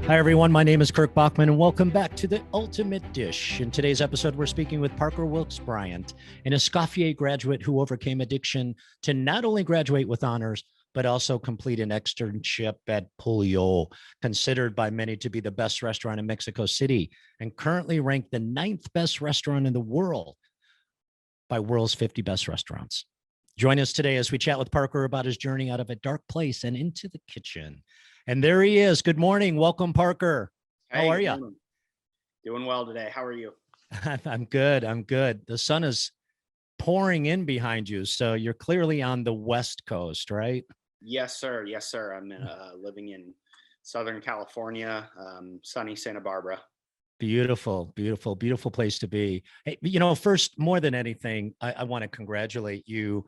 Hi, everyone. My name is Kirk Bachman, and welcome back to The Ultimate Dish. In today's episode, we're speaking with Parker Wilks-Bryant, an Escoffier graduate who overcame addiction to not only graduate with honors, but also complete an externship at Pujol, considered by many to be the best restaurant in Mexico City, and currently ranked the 9th best restaurant in the world by World's 50 Best Restaurants. Join us today as we chat with Parker about his journey out of a dark place and into the kitchen. And there he is. Good morning. Welcome, Parker. How are you? Doing well today. How are you? I'm good. I'm good. The sun is pouring in behind you, so you're clearly on the West Coast, right? Yes, sir. Yes, sir. I'm living in Southern California, sunny Santa Barbara. Beautiful, beautiful, beautiful place to be. Hey, first, more than anything, I want to congratulate you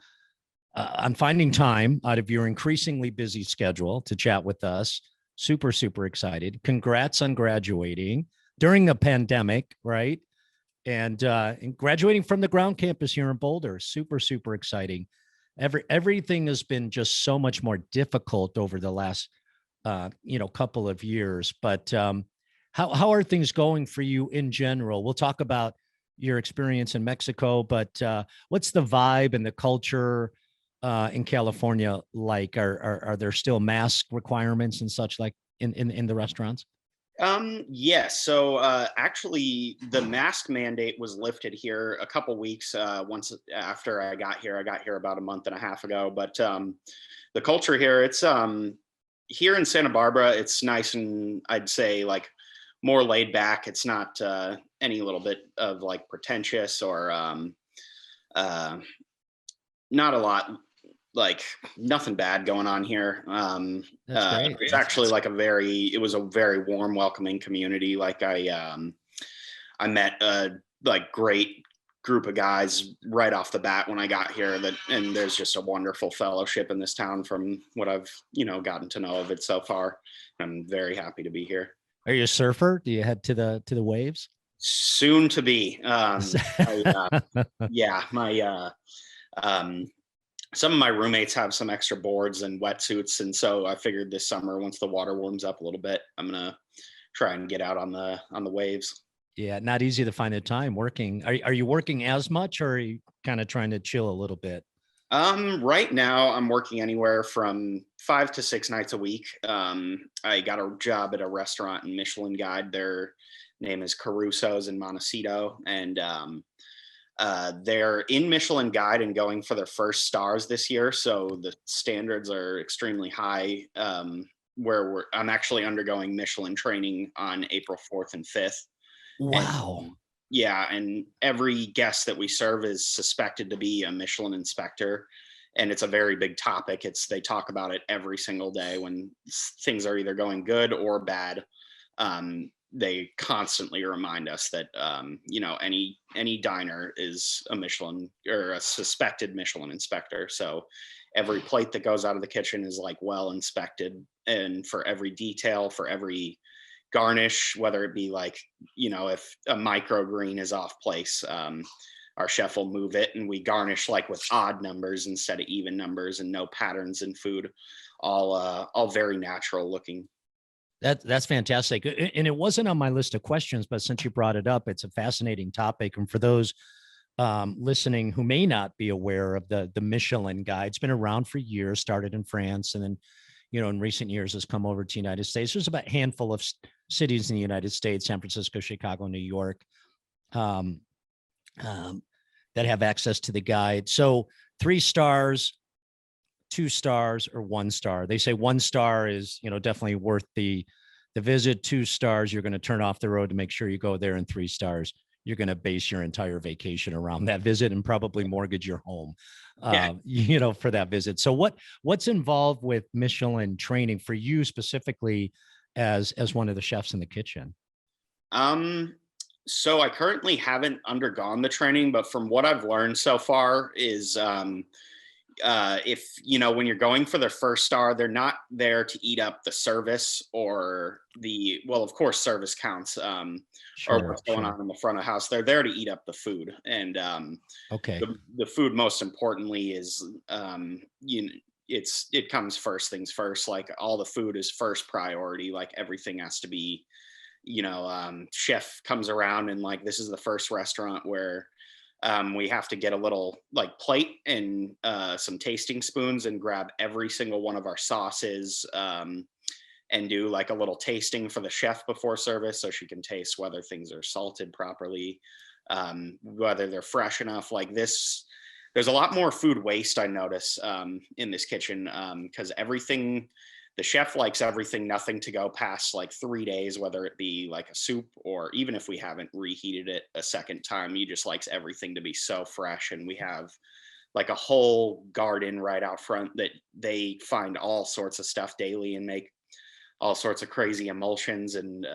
on finding time out of your increasingly busy schedule to chat with us. Super, super excited. Congrats on graduating during the pandemic, right? And graduating from the ground campus here in Boulder. Super, super exciting. Everything has been just so much more difficult over the last, couple of years. But how are things going for you in general? We'll talk about your experience in Mexico, but what's the vibe and the culture in California like? Are there still mask requirements and such like in the restaurants? Yes. So actually, the mask mandate was lifted here a couple weeks once after I got here. I got here about a month and a half ago. But the culture here, it's here in Santa Barbara, it's nice and I'd say like more laid back. It's not any little bit of like pretentious or not a lot, like nothing bad going on here. That's great. It's actually like it was a very warm, welcoming community. Like I met a like great group of guys right off the bat when I got here, and there's just a wonderful fellowship in this town from what I've, gotten to know of it so far. I'm very happy to be here. Are you a surfer? Do you head to the waves? Soon to be. Yeah, my some of my roommates have some extra boards and wetsuits, and so I figured this summer, once the water warms up a little bit, I'm gonna try and get out on the waves. Yeah, not easy to find the time working. Are you working as much, or are you kind of trying to chill a little bit? Right now I'm working anywhere from 5 to 6 nights a week. I got a job at a restaurant in Michelin Guide. Their name is Caruso's in Montecito, and they're in Michelin Guide and going for their first stars this year. So the standards are extremely high. I'm actually undergoing Michelin training on April 4th and 5th. Wow. And, yeah, and every guest that we serve is suspected to be a Michelin inspector, and it's a very big topic. They talk about it every single day when things are either going good or bad. They constantly remind us that any diner is a Michelin or a suspected Michelin inspector. So every plate that goes out of the kitchen is like well inspected, and for every detail, for every garnish, whether it be like, if a microgreen is off place, our chef will move it and we garnish like with odd numbers instead of even numbers, and no patterns in food, all very natural looking. That's fantastic. And it wasn't on my list of questions, but since you brought it up, it's a fascinating topic. And for those listening who may not be aware of the Michelin Guide, it's been around for years, started in France, and then, in recent years has come over to the United States. There's about a handful of cities in the United States, San Francisco, Chicago, New York, that have access to the guide. So 3 stars, 2 stars, or 1 star. They say 1 star is, definitely worth the visit. 2 stars, you're going to turn off the road to make sure you go there, and 3 stars, you're going to base your entire vacation around that visit and probably mortgage your home, for that visit. So what's involved with Michelin training for you specifically as one of the chefs in the kitchen? So I currently haven't undergone the training, but from what I've learned so far is if when you're going for their first star, they're not there to eat up the service or of course service counts, or what's going on in the front of the house. They're there to eat up the food, and okay, the food most importantly is it comes first things first. Like all the food is first priority. Like everything has to be, chef comes around and like, this is the first restaurant where we have to get a little like plate and some tasting spoons and grab every single one of our sauces, and do like a little tasting for the chef before service so she can taste whether things are salted properly, whether they're fresh enough. Like this, there's a lot more food waste I notice in this kitchen, because everything, the chef likes everything, nothing to go past like 3 days, whether it be like a soup or even if we haven't reheated it a second time, he just likes everything to be so fresh. And we have like a whole garden right out front that they find all sorts of stuff daily and make all sorts of crazy emulsions and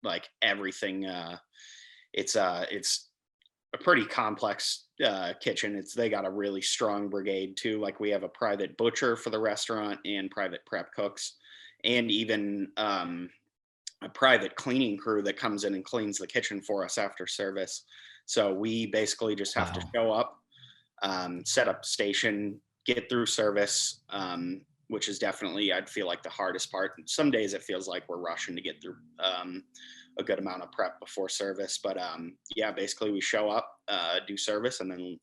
like everything. It's a pretty complex kitchen. They got a really strong brigade too. Like we have a private butcher for the restaurant and private prep cooks, and even a private cleaning crew that comes in and cleans the kitchen for us after service. So we basically just have to show up, set up station, get through service, which is definitely, I'd feel like the hardest part. Some days it feels like we're rushing to get through a good amount of prep before service. But yeah, basically we show up, do service, and then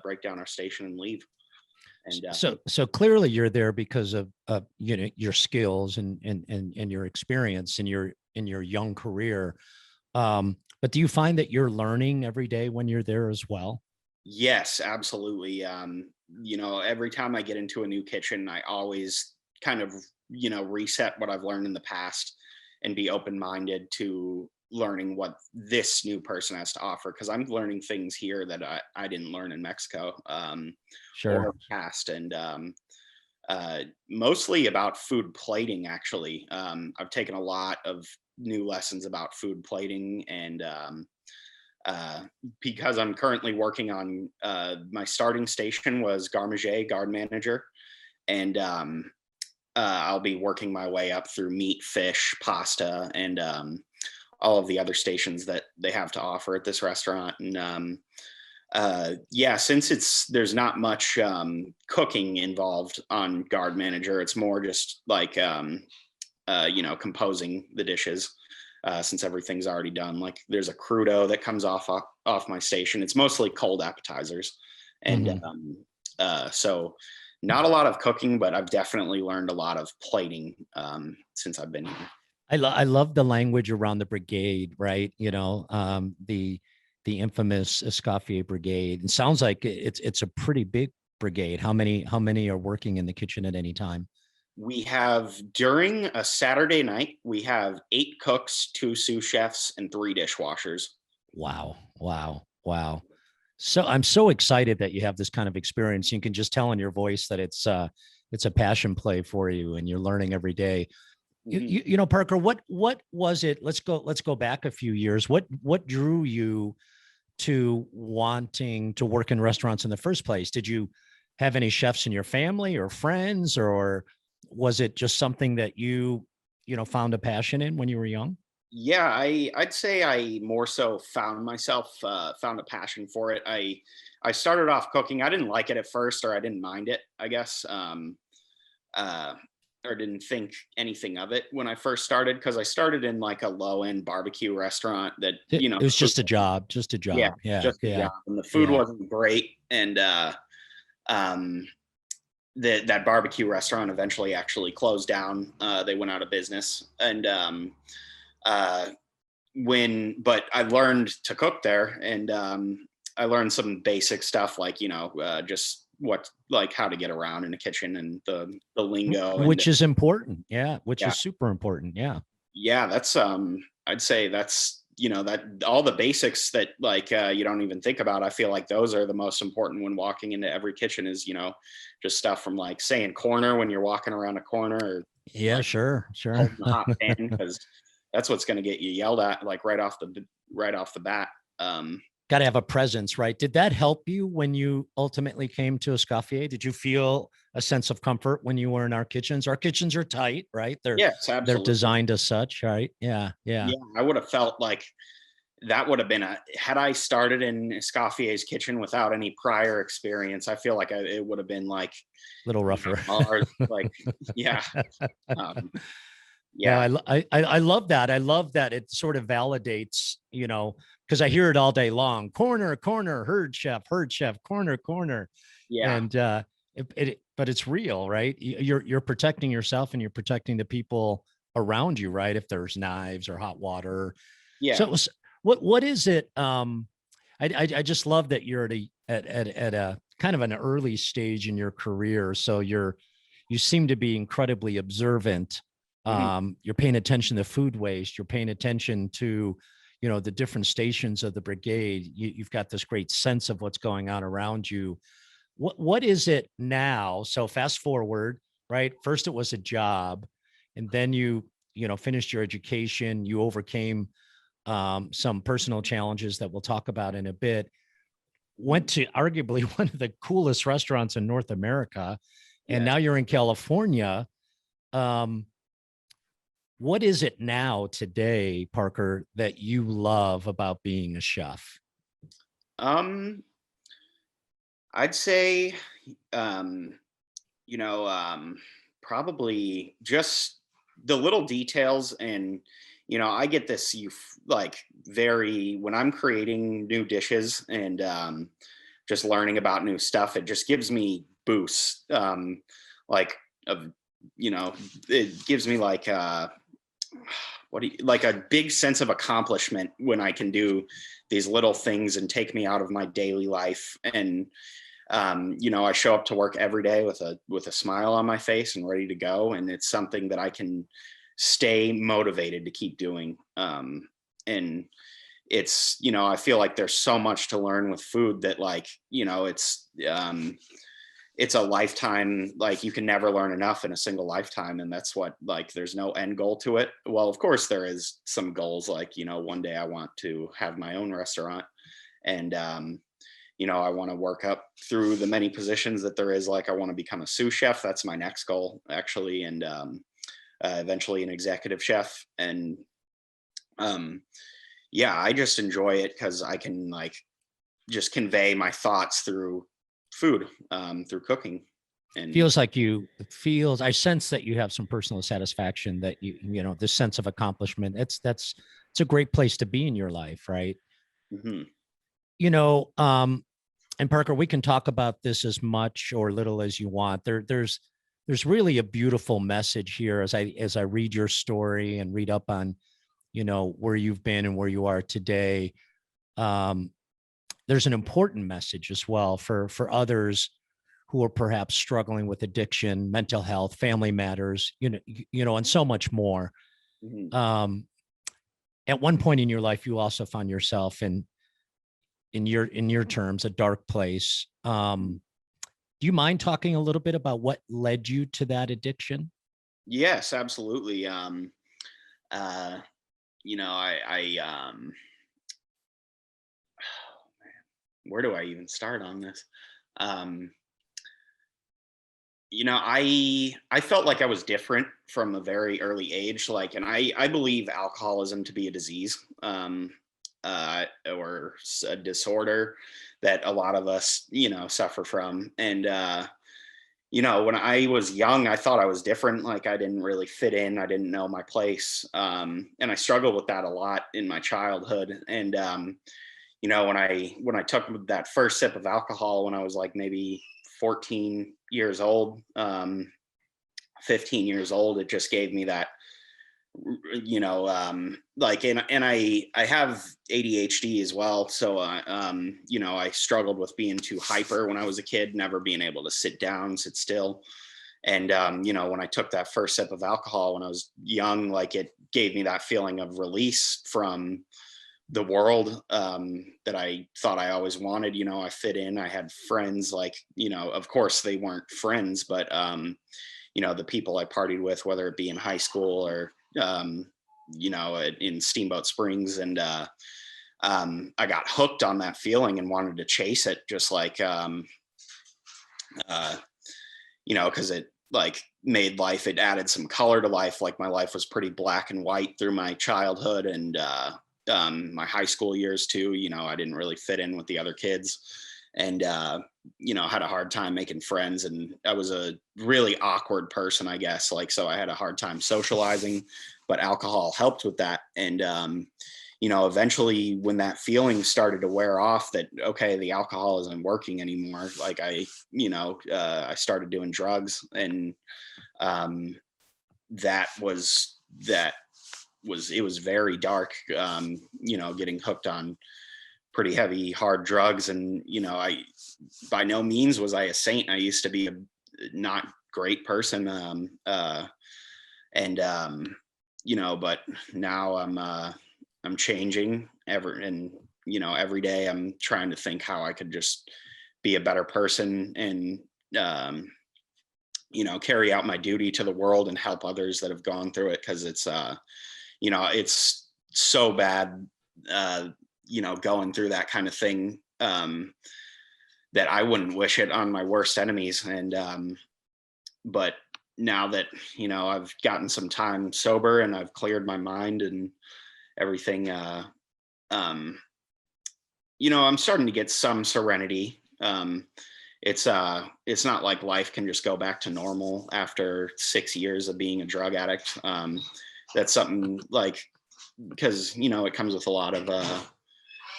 break down our station and leave. And so clearly you're there because of your skills and your experience in your young career. But do you find that you're learning every day when you're there as well? yes, absolutely. Every time I get into a new kitchen, I always kind of, reset what I've learned in the past and be open-minded to learning what this new person has to offer. Cause I'm learning things here that I didn't learn in Mexico, Sure. or past. And mostly about food plating, actually. I've taken a lot of new lessons about food plating, and because I'm currently working on my starting station was garde guard manager, and I'll be working my way up through meat, fish, pasta, and all of the other stations that they have to offer at this restaurant. And yeah, since there's not much cooking involved on guard manager, it's more just like composing the dishes. Since everything's already done, like there's a crudo that comes off my station. It's mostly cold appetizers, and so not a lot of cooking, but I've definitely learned a lot of plating since I've been here. I love the language around the brigade, right? The infamous Escoffier brigade. It sounds like it's a pretty big brigade. How many are working in the kitchen at any time? We have, during a Saturday night, we have 8 cooks, 2 sous chefs, and 3 dishwashers. Wow. So I'm so excited that you have this kind of experience. You can just tell in your voice that it's a passion play for you and you're learning every day. Parker, what was it? Let's go back a few years. What drew you to wanting to work in restaurants in the first place? Did you have any chefs in your family or friends, or was it just something that you found a passion in when you were young? Yeah, I'd say I more so found a passion for it. I started off cooking. I didn't like it at first, or I didn't mind it, I guess. Or didn't think anything of it when I first started, because I started in like a low end barbecue restaurant that, It was just a job. Yeah, Yeah. just a job. And the food wasn't great. And that barbecue restaurant eventually actually closed down. They went out of business. And but I learned to cook there, and I learned some basic stuff like, just how to get around in the kitchen, and the lingo, which is important. Yeah. Which Yeah. is super important. Yeah. Yeah, that's I'd say that's, that all the basics that you don't even think about. I feel like those are the most important when walking into every kitchen, is, just stuff from like saying corner when you're walking around a corner, or Yeah, sure. holding the hot pan, because that's what's going to get you yelled at like right off the bat. Got to have a presence, right? Did that help you when you ultimately came to Escoffier? Did you feel a sense of comfort when you were in our kitchens? Our kitchens are tight, right? Yes, They're absolutely. designed as such, right? Yeah. Yeah, I would have felt like that would have been had I started in Escoffier's kitchen without any prior experience, I feel like it would have been like, A little rougher. like, yeah. Um, No, yeah. I love that. I love that it sort of validates, because I hear it all day long. Corner, corner, herd chef, corner, corner, Yeah. and but it's real, right? You're protecting yourself and you're protecting the people around you, right? If there's knives or hot water. So Yeah. it was, what is it? I just love that you're at a kind of an early stage in your career. So you seem to be incredibly observant. Mhm. You're paying attention to food waste. You're paying attention to, the different stations of the brigade. You've got this great sense of what's going on around you. What is it now? So fast forward, right? First it was a job, and then you finished your education. You overcame some personal challenges that we'll talk about in a bit. Went to arguably one of the coolest restaurants in North America, and Yes. now you're in California. Um, what is it now today, Parker, that you love about being a chef? Um, I'd say, um, you know, probably just the little details. And, I get this, like, very, when I'm creating new dishes and just learning about new stuff, it just gives me boosts. Like, of, it gives me like, like a big sense of accomplishment when I can do these little things and take me out of my daily life. And I show up to work every day with a smile on my face and ready to go, and it's something that I can stay motivated to keep doing. And it's, I feel like there's so much to learn with food that, like, it's a lifetime, like, you can never learn enough in a single lifetime. And that's what, like, there's no end goal to it. Well, of course there is some goals, like, one day I want to have my own restaurant, and I want to work up through the many positions that there is. Like, I want to become a sous chef. That's my next goal, actually. And eventually an executive chef. And yeah, I just enjoy it because I can, like, just convey my thoughts through food, through cooking. And I sense that you have some personal satisfaction, that this sense of accomplishment. It's a great place to be in your life, right? mhm. You know, um, and Parker, we can talk about this as much or little as you want. There's really a beautiful message here as I read your story and read up on, where you've been and where you are today. Um, there's an important message as well for others who are perhaps struggling with addiction, mental health, family matters, and so much more. Mhm. Um, at one point in your life, you also found yourself in your terms, a dark place. Do you mind talking a little bit about what led you to that addiction? Yes, absolutely. Uh, where do I even start on this? Um, I felt like I was different from a very early age. Like, and I believe alcoholism to be a disease, or a disorder that a lot of us, suffer from. And when I was young, I thought I was different. Like, I didn't really fit in. I didn't know my place. And I struggled with that a lot in my childhood. And when I took that first sip of alcohol when I was like maybe 14 years old, 15 years old, it just gave me that, like, and I have ADHD as well. So, I struggled with being too hyper when I was a kid, never being able to sit down, sit still. And, when I took that first sip of alcohol when I was young, like, it gave me that feeling of release from the world, that I thought I always wanted. I fit in, I had friends, like, of course they weren't friends, but, the people I partied with, whether it be in high school or, in Steamboat Springs. And I got hooked on that feeling and wanted to chase it, just like, uh, because it, like, made life, it added some color to life. Like, my life was pretty black and white through my childhood. And my high school years too. You know, I didn't really fit in with the other kids, and you know, had a hard time making friends, and I was a really awkward person, I guess. Like, so I had a hard time socializing, but alcohol helped with that. And you know, eventually when that feeling started to wear off, that okay, the alcohol isn't working anymore, like you know, I started doing drugs, and that was it was very dark. You know, getting hooked on pretty heavy hard drugs, and you know, I by no means was I a saint. I used to be a not great person, and you know, but now I'm changing and you know, every day I'm trying to think how I could just be a better person, and you know, carry out my duty to the world and help others that have gone through it, because it's you know, it's so bad, you know, going through that kind of thing, that I wouldn't wish it on my worst enemies. And but now that, you know, I've gotten some time sober and I've cleared my mind and everything, you know, I'm starting to get some serenity. It's not like life can just go back to normal after 6 years of being a drug addict. That's something like, because you know, it comes with a lot of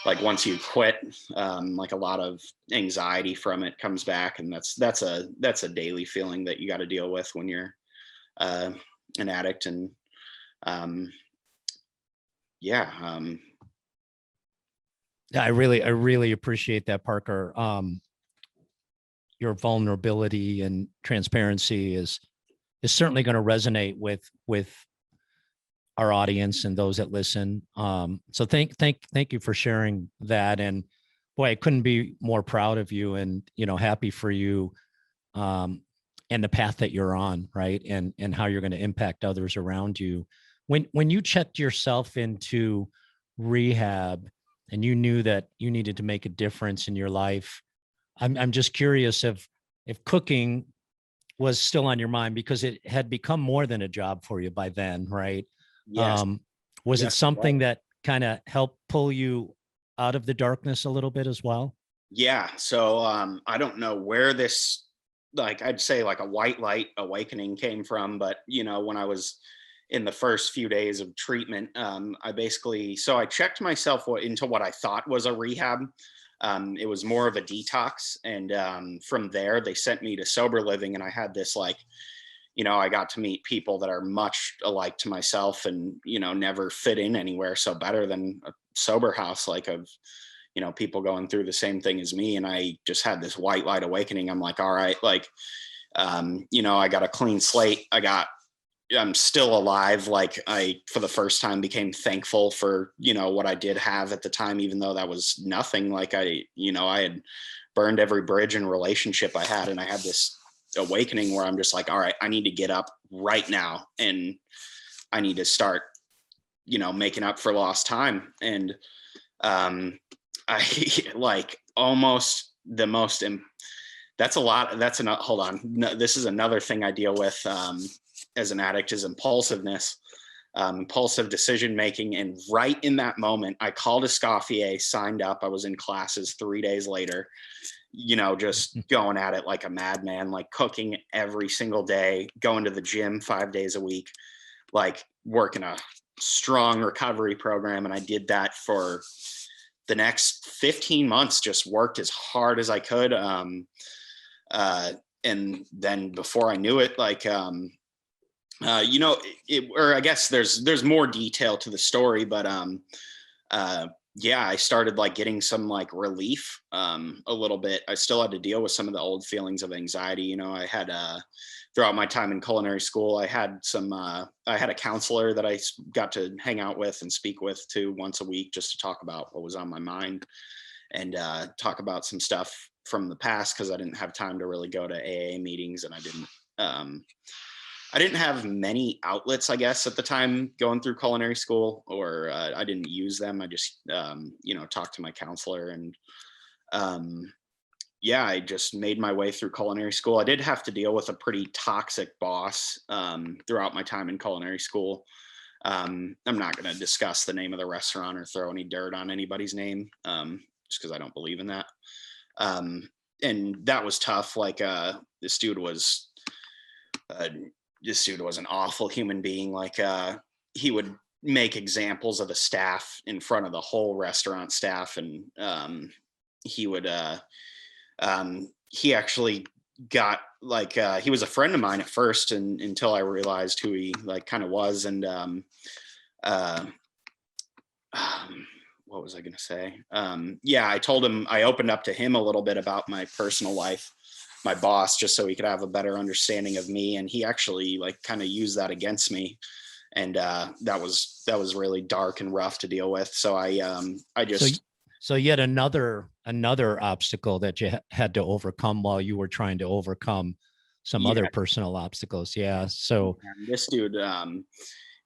like once you quit, like a lot of anxiety from it comes back, and that's a daily feeling that you got to deal with when you're an addict. And yeah, Yeah, I really appreciate that, Parker. Your vulnerability and transparency is certainly going to resonate with our audience and those that listen. So thank you for sharing that. And boy, I couldn't be more proud of you, and you know, happy for you, and the path that you're on, right? And how you're going to impact others around you. When you checked yourself into rehab and you knew that you needed to make a difference in your life, I'm just curious if cooking was still on your mind, because it had become more than a job for you by then, right? yes, Was it yes, right. something that kind of helped pull you out of the darkness a little bit as well? Yeah. So I don't know where this, like, I'd say like a white light awakening came from, but you know, when I was in the first few days of treatment, I basically, so I checked myself into what I thought was a rehab. It was more of a detox, and from there they sent me to sober living, and I had this like, you know, I got to meet people that are much alike to myself, and you know, never fit in anywhere so better than a sober house, like of, you know, people going through the same thing as me. And I just had this white light awakening. I'm like, all right, like, you know, I got a clean slate. I'm still alive. Like, I, for the first time, became thankful for, you know, what I did have at the time, even though that was nothing. Like, you know, I had burned every bridge and relationship I had. And I had this awakening where I'm just like, all right, I need to get up right now, and I need to start, you know, making up for lost time. And I like almost the most, that's a lot. That's enough. Hold on. No, this is another thing I deal with as an addict, is impulsiveness, impulsive decision making. And right in that moment, I called Escoffier, signed up. I was in classes 3 days later, you know, just going at it like a madman, like cooking every single day, going to the gym 5 days a week, like working a strong recovery program. And I did that for the next 15 months, just worked as hard as I could. And then before I knew it, like, you know, or I guess there's more detail to the story, but yeah, I started like getting some like relief, a little bit. I still had to deal with some of the old feelings of anxiety. You know, I had throughout my time in culinary school, I had a counselor that I got to hang out with and speak with too once a week, just to talk about what was on my mind, and talk about some stuff from the past, because I didn't have time to really go to AA meetings, and I didn't have many outlets, I guess, at the time going through culinary school, or I didn't use them. I just, you know, talked to my counselor, and yeah, I just made my way through culinary school. I did have to deal with a pretty toxic boss throughout my time in culinary school. I'm not going to discuss the name of the restaurant or throw any dirt on anybody's name, just because I don't believe in that. And that was tough. Like this dude was an awful human being. Like he would make examples of the staff in front of the whole restaurant staff, and he would he actually got like he was a friend of mine at first, and until I realized who he like kind of was. And what was I going to say? Yeah, I opened up to him a little bit about my personal life, my boss, just so he could have a better understanding of me. And he actually like kind of used that against me. And that was really dark and rough to deal with. So I just. So yet another obstacle that you had to overcome while you were trying to overcome some other personal obstacles. Yeah. So this dude,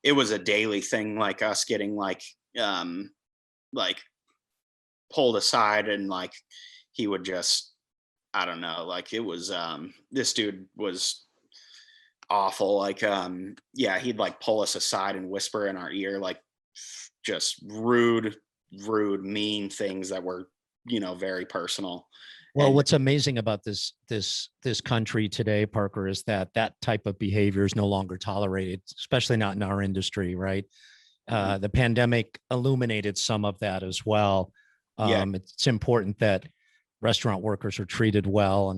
it was a daily thing, like us getting like pulled aside, and like he would just, I don't know, like it was this dude was awful. Like yeah, he'd like pull us aside and whisper in our ear like just rude, mean things that were, very personal. Well, what's amazing about this country today, Parker, is that type of behavior is no longer tolerated, especially not in our industry, right? The pandemic illuminated some of that as well. It's important that restaurant workers are treated well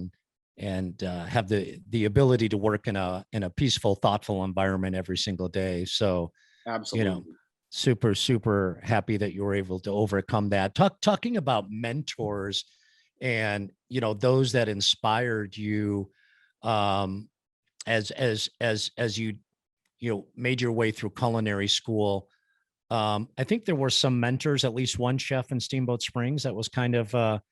and have the ability to work in a peaceful, thoughtful environment every single day. So, absolutely, super happy that you were able to overcome that. Talking about mentors and those that inspired you as you made your way through culinary school. I think there were some mentors, at least one chef in Steamboat Springs that was kind of a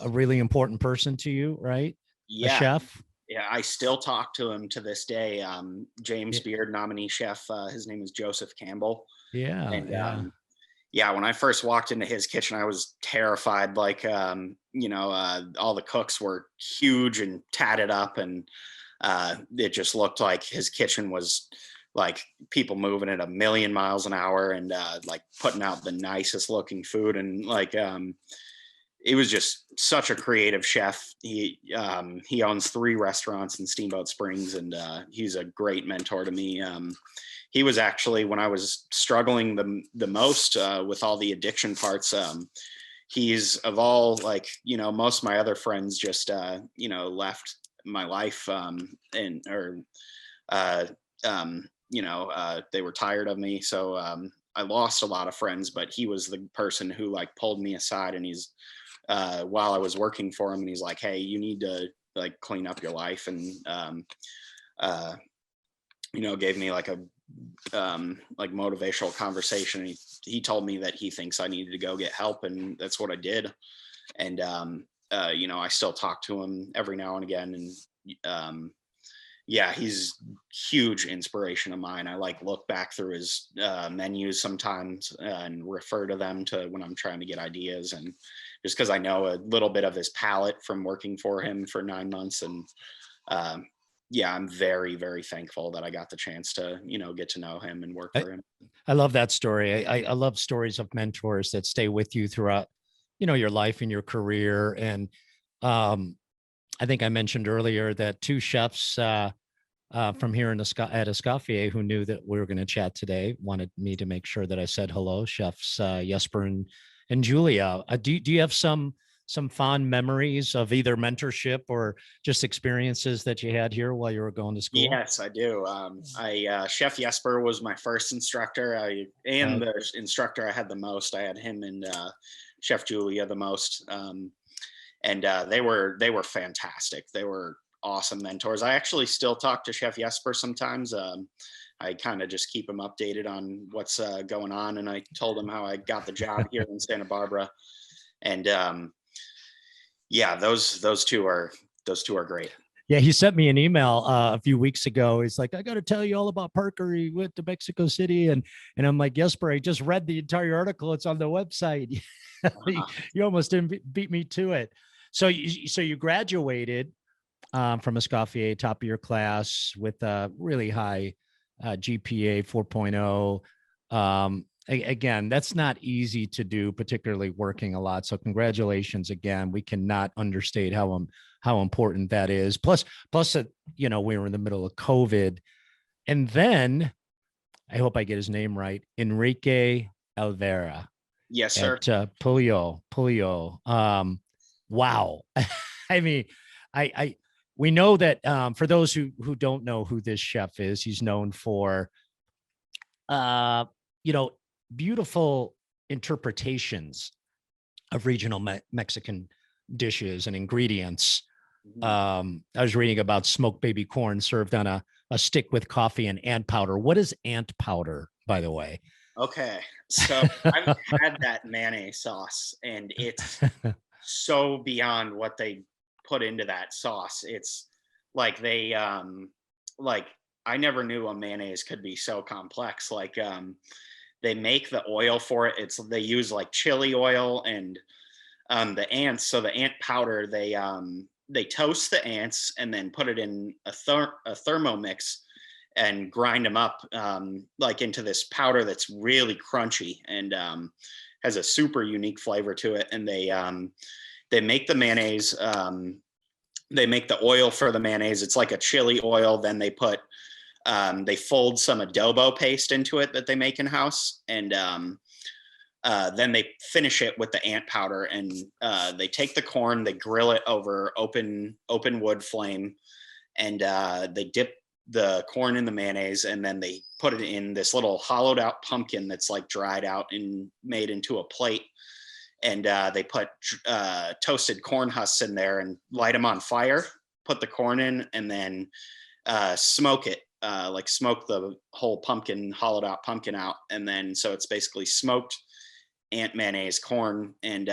really important person to you, right? Yeah. A chef. Yeah, I still talk to him to this day. James Beard nominee chef. His name is Joseph Campbell. Yeah. And when I first walked into his kitchen, I was terrified. Like, all the cooks were huge and tatted up, and it just looked like his kitchen was like people moving at 1,000,000 miles an hour, and like putting out the nicest looking food. And like, it was just such a creative chef. He owns 3 restaurants in Steamboat Springs, and he's a great mentor to me. He was actually, when I was struggling the most with all the addiction parts, he's of all, like, most of my other friends just, left my life they were tired of me. So I lost a lot of friends, but he was the person who like pulled me aside, and he's, while I was working for him, and he's like, hey, you need to like clean up your life. And, gave me like a, like motivational conversation. And he told me that he thinks I needed to go get help, and that's what I did. And I still talk to him every now and again, and he's huge inspiration of mine. I like look back through his menus sometimes and refer to them to when I'm trying to get ideas, and just because I know a little bit of his palate from working for him for 9 months. And I'm very, very thankful that I got the chance to, get to know him and work for him. I love that story. I love stories of mentors that stay with you throughout, your life and your career. And I think I mentioned earlier that 2 chefs from here at Escoffier who knew that we were going to chat today wanted me to make sure that I said hello, chefs Jesper and Julia. Do you have some fond memories of either mentorship or just experiences that you had here while you were going to school? Yes, I do. Chef Jesper was my first instructor, and the instructor I had the most. I had him and Chef Julia the most, and they were fantastic. They were awesome mentors. I actually still talk to Chef Jesper sometimes. I kind of just keep him updated on what's going on, and I told him how I got the job here in Santa Barbara. And those two are great. Yeah, he sent me an email a few weeks ago. He's like, I got to tell you all about Parker. He went to Mexico City, and I'm like, Jesper, I just read the entire article. It's on the website. You almost didn't beat me to it. So you graduated from Escoffier, top of your class, with a really high GPA 4.0. Again, that's not easy to do, particularly working a lot. So congratulations again. We cannot understate how important that is. Plus, we were in the middle of COVID, and then I hope I get his name right, Enrique Alvera Yes, sir. at Pujol. Wow. I mean, I we know that for those who don't know who this chef is, he's known for uh, you know, beautiful interpretations of regional Mexican dishes and ingredients. I was reading about smoked baby corn served on a stick with coffee and ant powder. What is ant powder, by the way? Okay, so I've had that mayonnaise sauce, and it's so beyond what they put into that sauce. It's like like I never knew a mayonnaise could be so complex. Like they make the oil for it. They use like chili oil and the ants. So the ant powder, they toast the ants and then put it in a Thermomix and grind them up like into this powder that's really crunchy and has a super unique flavor to it. And they make the mayonnaise. They make the oil for the mayonnaise. It's like a chili oil. Then they fold some adobo paste into it that they make in house, and then they finish it with the ant powder. And they take the corn, they grill it over open wood flame, and they dip the corn in the mayonnaise, and then they put it in this little hollowed out pumpkin that's like dried out and made into a plate. And they put toasted corn husks in there and light them on fire, put the corn in, and then smoke it, like smoke the whole hollowed out pumpkin out. And then, so it's basically smoked ant mayonnaise corn. And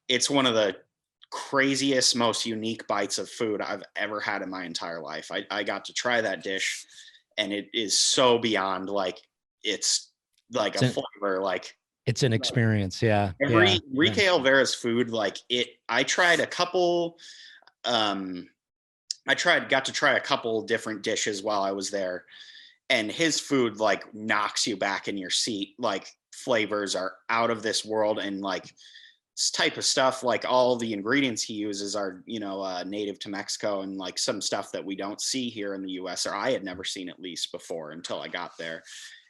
it's one of the craziest, most unique bites of food I've ever had in my entire life. I got to try that dish, and it is so beyond, like, it's like a flavor, like it's an experience. Yeah. Enrique Alvera's food, like I tried a couple, got to try a couple different dishes while I was there, and his food like knocks you back in your seat. Like flavors are out of this world, and like this type of stuff, like all the ingredients he uses are, native to Mexico, and like some stuff that we don't see here in the US, or I had never seen at least before until I got there.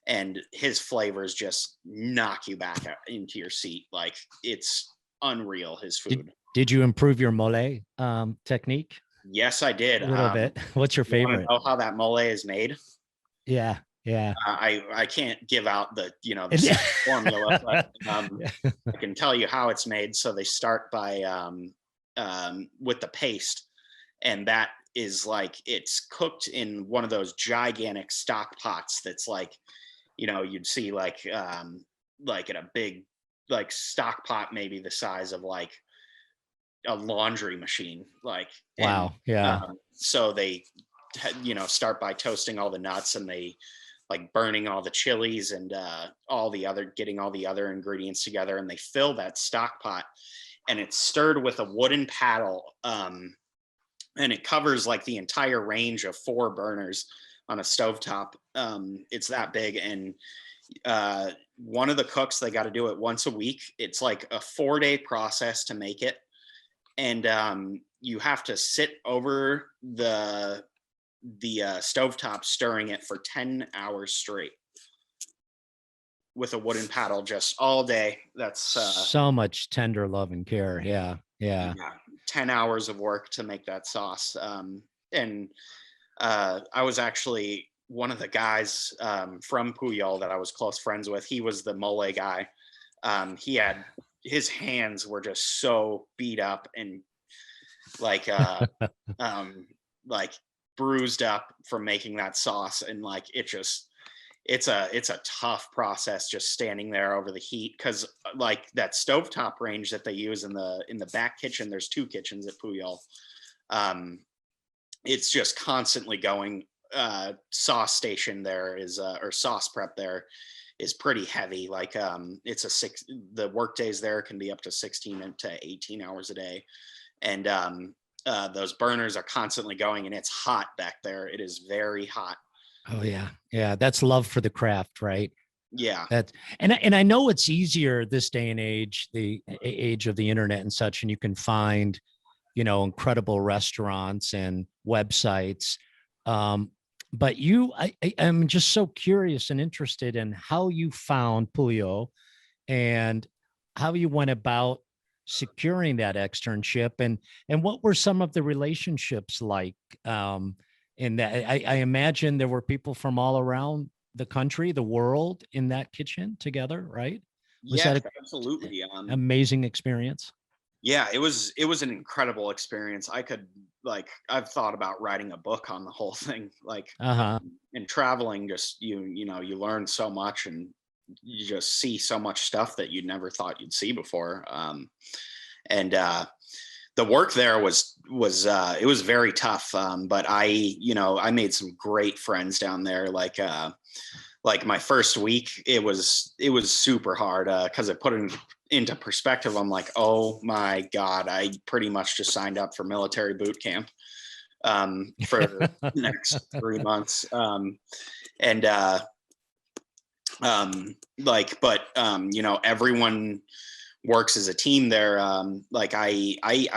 And his flavors just knock you back into your seat. Like it's unreal, his food. Did you improve your mole technique? Yes, I did. A little bit. What's your favorite? You know how that mole is made? Yeah. I can't give out the the formula, but I can tell you how it's made. So they start by with the paste, and that is like, it's cooked in one of those gigantic stock pots that's like, you'd see like in a big like stock pot, maybe the size of like a laundry machine. Like, wow. Yeah. So they start by toasting all the nuts, and they like burning all the chilies and getting all the other ingredients together, and they fill that stock pot, and it's stirred with a wooden paddle, and it covers like the entire range of 4 burners on a stovetop. It's that big. And one of the cooks, they got to do it once a week. It's like a 4-day process to make it. And you have to sit over the stovetop stirring it for 10 hours straight with a wooden paddle, just all day. That's so much tender love and care. Yeah. 10 hours of work to make that sauce. And I was actually one of the guys from Pujol that I was close friends with. He was the mole guy. His hands were just so beat up and like bruised up from making that sauce. And like, it's a tough process just standing there over the heat, because like that stovetop range that they use in the back kitchen, there's 2 kitchens at Pujol. It's just constantly going. Sauce station there is or sauce prep there is pretty heavy. Like the work days there can be up to 16 to 18 hours a day. And those burners are constantly going, and it's hot back there. It is very hot. Oh yeah. Yeah. That's love for the craft, right? Yeah. That and I know it's easier this day and age, the age of the internet and such, and you can find, incredible restaurants and websites. Um, but I am just so curious and interested in how you found Pulio and how you went about securing that externship and what were some of the relationships like in that I imagine there were people from all around the country, the world in that kitchen together, right? Was Yes, that an absolutely. amazing experience? Yeah, it was an incredible experience. I've thought about writing a book on the whole thing. Uh-huh. And traveling, just you learn so much, and you just see so much stuff that you never thought you'd see before. And The work there was it was very tough. But I made some great friends down there. Like my first week, it was super hard because it put into perspective. I'm like, oh my god, I pretty much just signed up for military boot camp for the next 3 months. And but everyone works as a team there. I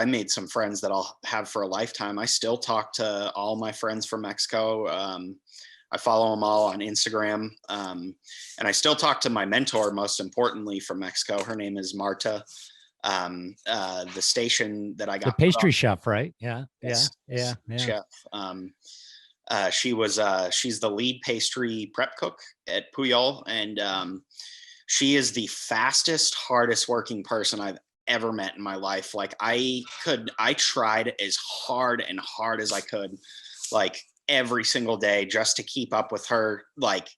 made some friends that I'll have for a lifetime. I still talk to all my friends from Mexico. I follow them all on Instagram. And I still talk to my mentor, most importantly, from Mexico. Her name is Marta. The station that I The got put on, pastry chef, right? Yeah, yeah, yes, yeah, yeah. chef. She's the lead pastry prep cook at Pujol, and she is the fastest, hardest working person I've ever met in my life. I tried as hard and hard as I could, like every single day, just to keep up with her, like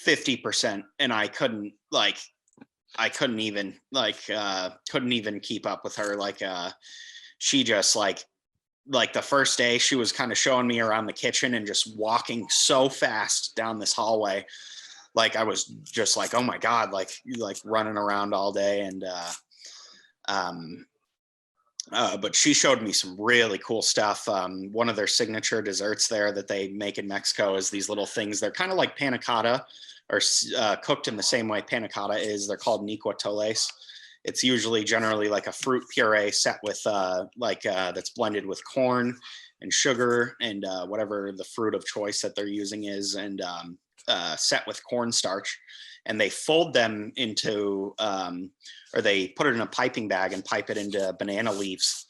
50%. And couldn't even keep up with her. She just like the first day she was kind of showing me around the kitchen and just walking so fast down this hallway. Like I was just like, oh my God, like running around all day. But she showed me some really cool stuff. One of their signature desserts there that they make in Mexico is these little things. They're kind of like panna cotta, or cooked in the same way panna cotta is. They're called nicuatoles. It's usually generally like a fruit puree set with that's blended with corn and sugar and whatever the fruit of choice that they're using is, and set with cornstarch. And they fold them into, or they put it in a piping bag and pipe it into banana leaves,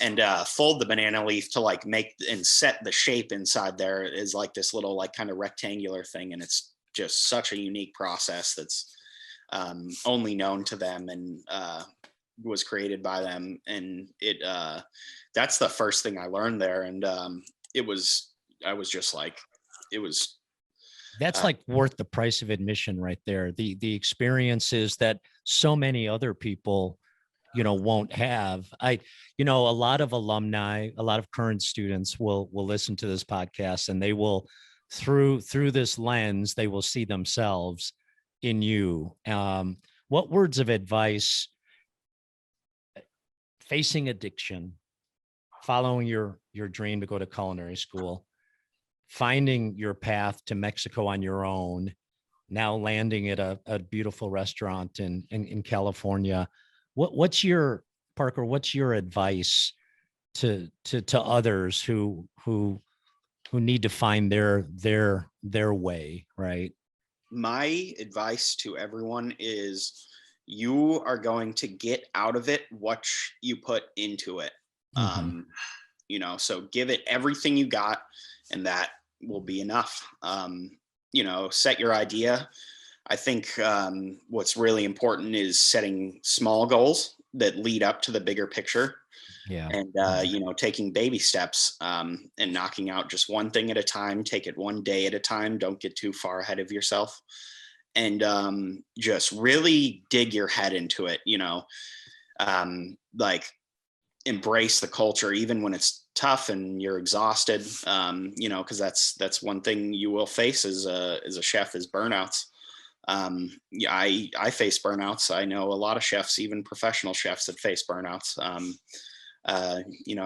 and fold the banana leaf to like make and set the shape inside there is like this little like kind of rectangular thing. And it's just such a unique process that's only known to them, and was created by them. And that's the first thing I learned there. And I was just like, it was, That's like worth the price of admission right there. The experiences that so many other people, won't have. A lot of alumni, a lot of current students will listen to this podcast, and they will, through this lens, they will see themselves in you. What words of advice facing addiction, following your dream to go to culinary school, finding your path to Mexico on your own, now landing at a beautiful restaurant in California. What's your, Parker, what's your advice to others who need to find their way, right? my advice to everyone is you are going to get out of it what you put into it. Mm-hmm. So give it everything you got, and that will be enough. Set your idea. I think what's really important is setting small goals that lead up to the bigger picture, Yeah. and taking baby steps, and knocking out just one thing at a time. Take it one day at a time. Don't get too far ahead of yourself, and just really dig your head into it. Like embrace the culture even when it's tough and you're exhausted, because that's one thing you will face as a chef, is burnouts. Yeah, I face burnouts. I know a lot of chefs, even professional chefs, that face burnouts.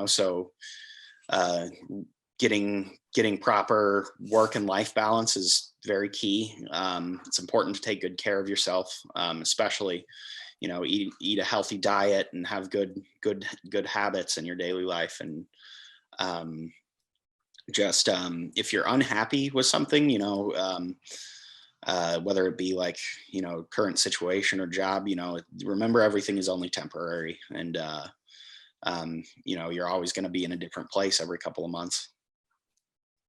So uh, getting proper work and life balance is very key. It's important to take good care of yourself, especially, eat a healthy diet and have good habits in your daily life. And just if you're unhappy with something, whether it be like, current situation or job, remember everything is only temporary. And, you're always going to be in a different place every couple of months.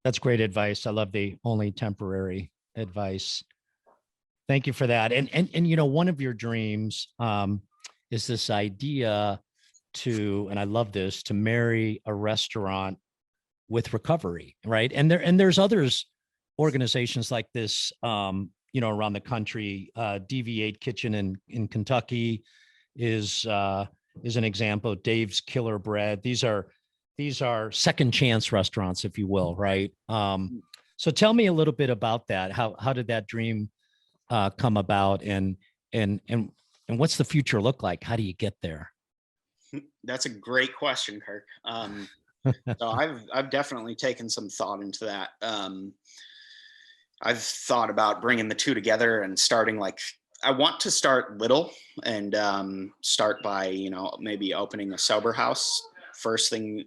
That's great advice. I love the only temporary advice. Thank you for that. And one of your dreams is this idea and I love this, to marry a restaurant with recovery, right? And there's others, organizations like this, around the country. Deviate Kitchen in Kentucky is an example. Dave's Killer Bread. These are second chance restaurants, if you will, right? So tell me a little bit about that. How did that dream come about, and what's the future look like? How do you get there? That's a great question, Kirk. So I've definitely taken some thought into that. I've thought about bringing the two together and starting I want to start little and start by, maybe opening a sober house first thing,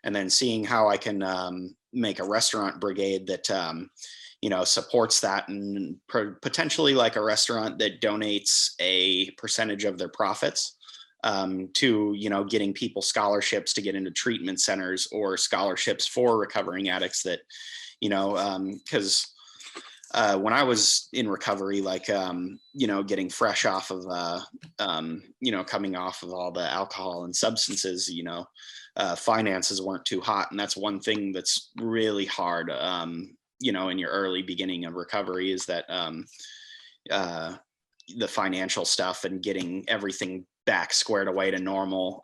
and then seeing how I can make a restaurant brigade that, supports that, and potentially like a restaurant that donates a percentage of their profits to, getting people scholarships to get into treatment centers, or scholarships for recovering addicts that, because when I was in recovery, getting fresh off of, coming off of all the alcohol and substances, finances weren't too hot. And that's one thing that's really hard, in your early beginning of recovery, is that the financial stuff and getting everything back squared away to normal.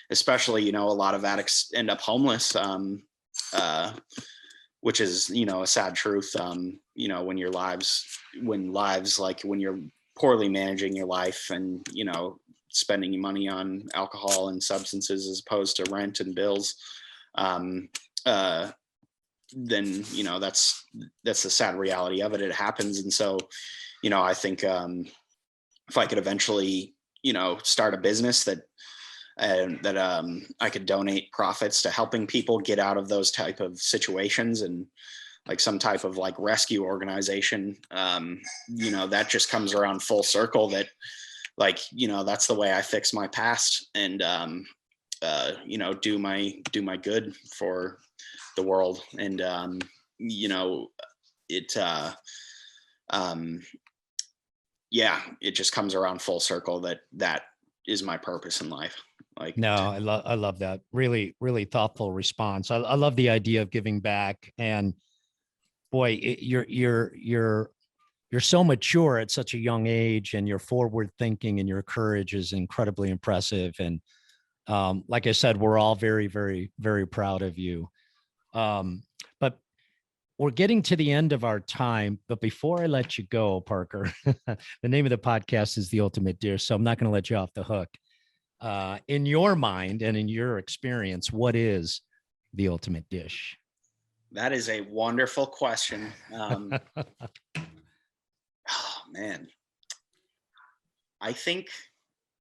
Especially, a lot of addicts end up homeless, which is, a sad truth. When you're poorly managing your life and, spending money on alcohol and substances as opposed to rent and bills, then, that's the sad reality of it. It happens. And so, I think if I could eventually, start a business that I could donate profits to helping people get out of those type of situations, and like some type of rescue organization, that just comes around full circle, that that's the way I fix my past, and do my good for the world. And it just comes around full circle, that is my purpose in life. No, I love that. Really, really thoughtful response. I love the idea of giving back. And boy, you're so mature at such a young age, and your forward thinking and your courage is incredibly impressive. And like I said, we're all very, very, very proud of you. But we're getting to the end of our time. But before I let you go, Parker, the name of the podcast is The Ultimate Dish, so I'm not going to let you off the hook. In your mind and in your experience, what is the ultimate dish? That is a wonderful question. Oh man, I think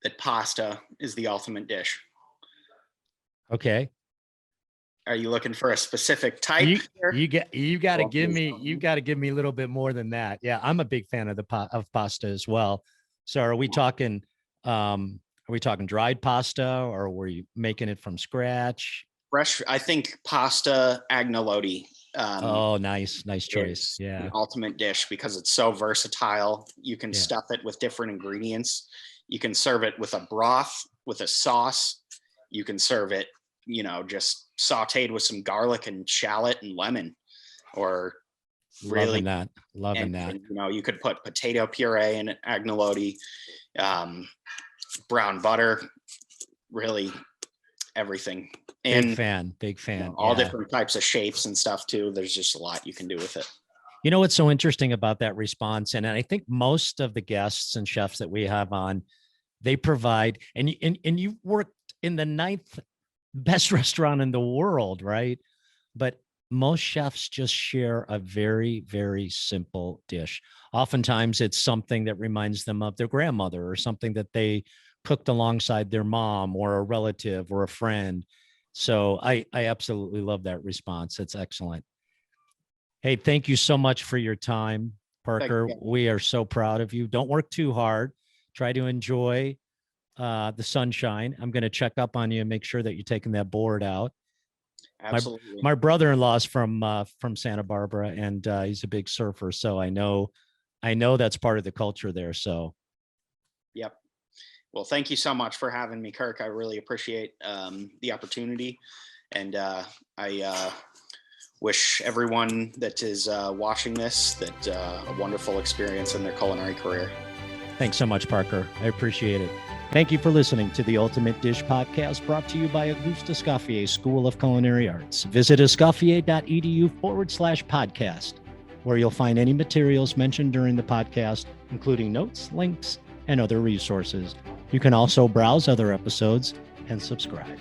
that pasta is the ultimate dish. Okay. Are you looking for a specific type? You got to give me a little bit more than that. Yeah, I'm a big fan of pasta as well. So are we talking dried pasta, or were you making it from scratch? Fresh. I think pasta agnolotti. Oh, nice choice. Yeah, the ultimate dish, because it's so versatile. You can stuff it with different ingredients. You can serve it with a broth, with a sauce. You can serve it, just sauteed with some garlic and shallot and lemon, or really loving that. And, you could put potato puree in agnolotti, brown butter, really everything. And big fan. All different types of shapes and stuff too. There's just a lot you can do with it. What's so interesting about that response, and I think most of the guests and chefs that we have on, they provide, and you worked in the ninth best restaurant in the world, right? But most chefs just share a very, very simple dish. Oftentimes it's something that reminds them of their grandmother or something that they cooked alongside their mom or a relative or a friend. So I absolutely love that response. It's excellent. Hey, thank you so much for your time, Thank Parker. you. We are so proud of you. Don't work too hard. Try to enjoy the sunshine. I'm going to check up on you and make sure that you're taking that board out. My Absolutely. my brother-in-law's from Santa Barbara, and he's a big surfer, so I know that's part of the culture there. So Yep. Well, thank you so much for having me, Kirk. I really appreciate the opportunity. And I wish everyone that is watching this that a wonderful experience in their culinary career. thanks so much, Parker. I appreciate it. Thank you for listening to the Ultimate Dish Podcast, brought to you by Auguste Escoffier School of Culinary Arts. Visit escoffier.edu/podcast, where you'll find any materials mentioned during the podcast, including notes, links, and other resources. You can also browse other episodes and subscribe.